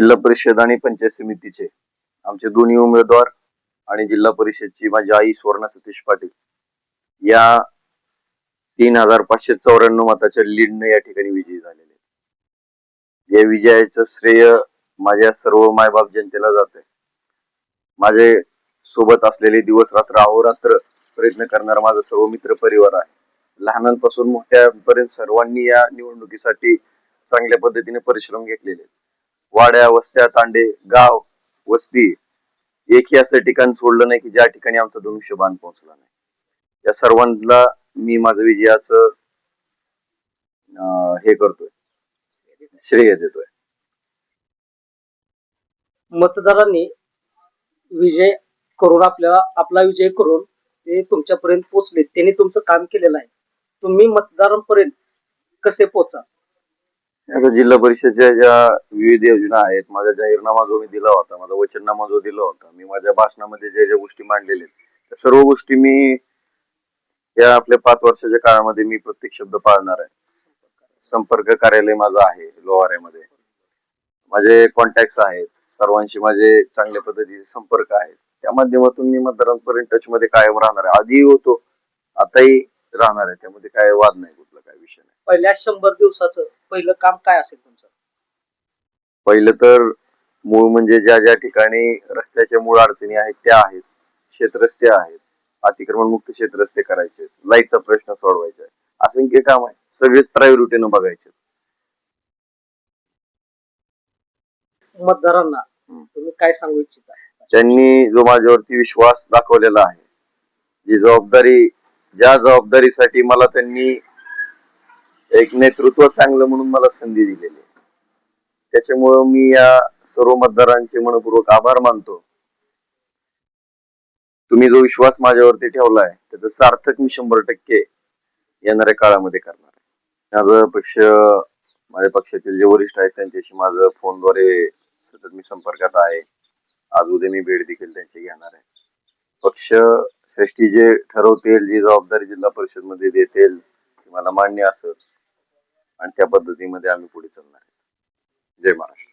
जिल्हा परिषद आणि पंचायत समितीचे आमचे दोन्ही उमेदवार आणि जिल्हा परिषदची माझी आई सुवर्णा सतीश पाटील या 3594 मताच्या लीडने या ठिकाणी विजयी झालेले। या विजयाचं श्रेय माझ्या सर्व मायबाप जनतेला जाते। माझे सोबत असलेले दिवस रात्र अहोरात्र प्रयत्न करणारा माझा सर्व मित्र परिवार आहे। लहानांपासून मोठ्यापर्यंत सर्वांनी या निवडणुकीसाठी चांगल्या पद्धतीने परिश्रम घेतलेले। वाड्या वस्त्या तांडे गाव वस्ती एकही असं ठिकाण सोडलं नाही की ज्या ठिकाणी आमचा धनुष्यबाण पोहोचला नाही। या सर्वांना मी माझं विजयाचं हे करतोय, श्रेय देतोय। मतदारांनी विजय करून आपला विजय करून ते तुमच्यापर्यंत पोहोचले, त्यांनी तुमचं काम केलेलं आहे। तुम्ही मतदारांपर्यंत कसे पोहोचा? आता जिल्हा परिषदच्या ज्या विविध योजना आहेत, माझा जाहीरनामा जो मी दिला होता, माझा वचननामा जो दिला होता, मी माझ्या भाषणामध्ये ज्या गोष्टी मांडलेल्या त्या सर्व गोष्टी मी या आपल्या 5 वर्षाच्या काळामध्ये मी प्रत्येक शब्द पाळणार आहे। संपर्क कार्यालय माझं आहे लोहाऱ्यामध्ये, माझे कॉन्टॅक्ट्स आहेत, सर्वांशी माझे चांगल्या पद्धतीचे संपर्क आहेत। त्या माध्यमातून मी मतदारांपर्यंत टच मध्ये कायम राहणार आहे, आधी होतो आताही राहणार आहे, त्यामध्ये काय वाद नाही, कुठला काय विषय नाही। पहिल्या 100 दिवसाचं पहिलं काम काय असेल तुमचं? पहिलं तर मूळ म्हणजे ज्या ठिकाणी रस्त्याच्या मूळ अडचणी आहेत त्या आहेत, शेतरस्ते आहेत, अतिक्रमण मुक्त शेतरस्ते करायचे, लाईटचा प्रश्न सोडवायचा आहे, असंख्य काम आहे, सगळेच प्रायोरिटीनं बघायचे। मतदारांना तुम्ही काय सांगू इच्छिता? त्यांनी जो माझ्यावरती विश्वास दाखवलेला आहे, ज्या जबाबदारीसाठी मला त्यांनी एक नेतृत्व चांगलं म्हणून मला संधी दिलेली आहे, त्याच्यामुळं मी या सर्व मतदारांचे मनपूर्वक आभार मानतो। तुम्ही जो विश्वास माझ्यावरती ठेवलाय त्याचं सार्थक मी 100% येणाऱ्या काळामध्ये करणार आहे। माझं पक्ष, माझ्या पक्षातील जे वरिष्ठ आहेत त्यांच्याशी माझं फोनद्वारे सतत मी संपर्कात आहे। आज उद्या मी भेट देखील त्यांची घेणार आहे। पक्ष श्रेष्ठी जे ठरवतील, जी जबाबदारी जिल्हा परिषद मध्ये देतील ती मला मान्य असेल आणि त्या पद्धतीमध्ये आम्ही पुढे चालणार आहे। जय महाराष्ट्र।